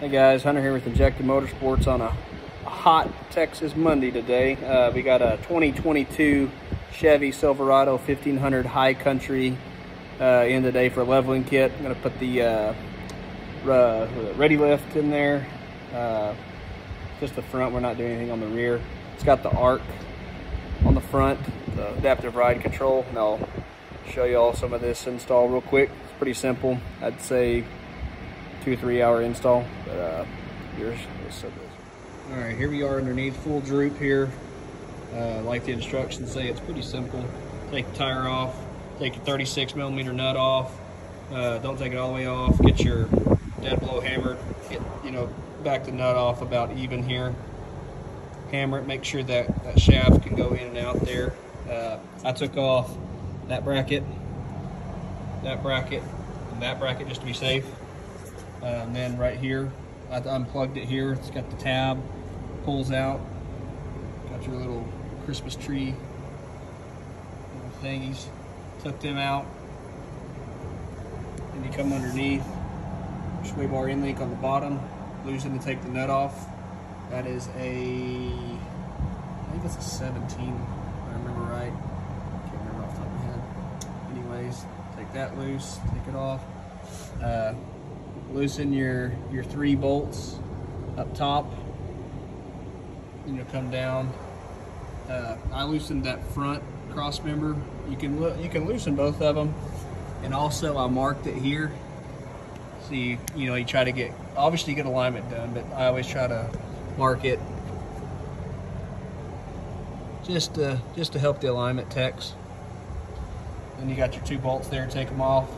Hey guys, Hunter here with Injected Motorsports on a hot Texas Monday today. We got a 2022 Chevy Silverado 1500 high country in today for a leveling kit. I'm going to put the ReadyLift in there. Just the front, we're not doing anything on the rear. It's got the arc on the front, the adaptive ride control, and I'll show you all some of this install real quick. It's pretty simple. I'd say 2 or 3 hour install, but here's so good. All right, here we are underneath, full droop here. Like the instructions say, it's pretty simple. Take the tire off, take your 36mm nut off. Don't take it all the way off. Get your dead blow hammered. Get, back the nut off about even here. Hammer it, make sure that shaft can go in and out there. I took off that bracket, and that bracket just to be safe. And then right here, I unplugged it here. It's got the tab, pulls out. Got your little Christmas tree thingies. Took them out. And you come underneath. Sway bar in link on the bottom. Loosen to take the nut off. That is I think it's a 17, if I remember right. Can't remember off the top of my head. Anyways, take that loose, take it off. Loosen your 3 bolts up top, and you'll come down. I loosened that front cross member. You can loosen both of them, and also I marked it here. So you try to obviously get alignment done, but I always try to mark it just to help the alignment techs. Then you got your 2 bolts there. Take them off.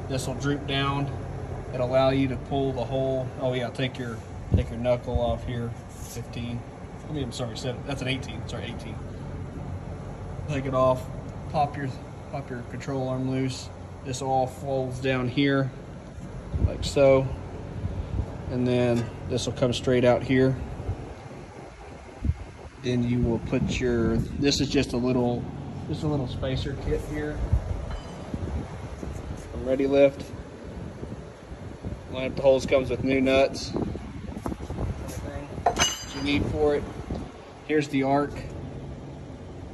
This will droop down. It'll allow you to pull the whole. Oh yeah, take your knuckle off here. 15. I mean, I'm sorry, 7. That's an 18. Sorry, 18. Take it off. Pop your control arm loose. This all folds down here, like so, and then this will come straight out here. Then you will put your. This is just a little spacer kit here from ReadyLift. Line up the holes, comes with new nuts. Everything that you need for it. Here's the arc,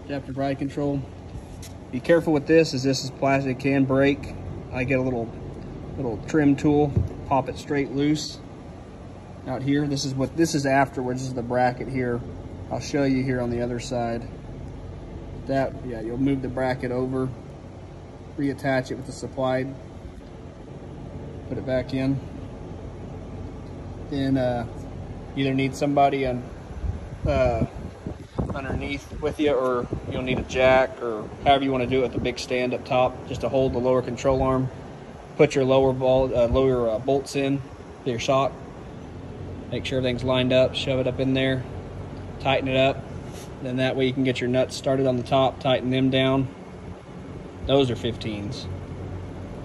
adaptive ride control. Be careful with this, as this is plastic, it can break. I get a little trim tool, pop it straight loose out here. This is afterwards. This is the bracket here. I'll show you here on the other side. You'll move the bracket over, reattach it with the supplied. Put it back in. Then either need somebody underneath with you, or you'll need a jack, or however you want to do it with the big stand up top, just to hold the lower control arm. Put your lower bolts in, your shock. Make sure everything's lined up. Shove it up in there. Tighten it up. Then that way you can get your nuts started on the top. Tighten them down. Those are 15s.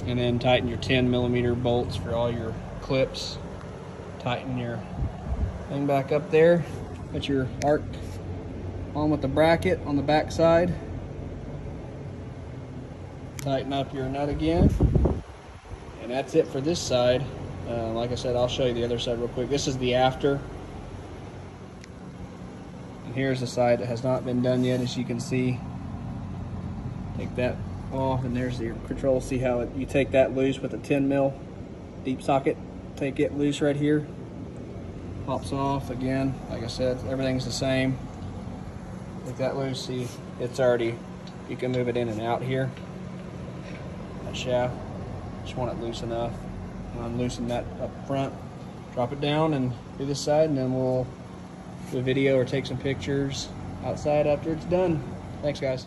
And then tighten your 10mm bolts for all your clips. Tighten your thing back up there. Put your arc on with the bracket on the back side. Tighten up your nut again. And that's it for this side. Like I said, I'll show you the other side real quick. This is the after. And here's the side that has not been done yet, as you can see. Take that off, and there's your control. See how you take that loose with a 10mm deep socket. Take it loose right here. Pops off again. Like I said, everything's the same. Take that loose. See, it's already. You can move it in and out here. That shaft. Just want it loose enough. Unloosen that up front. Drop it down and do this side, and then we'll do a video or take some pictures outside after it's done. Thanks, guys.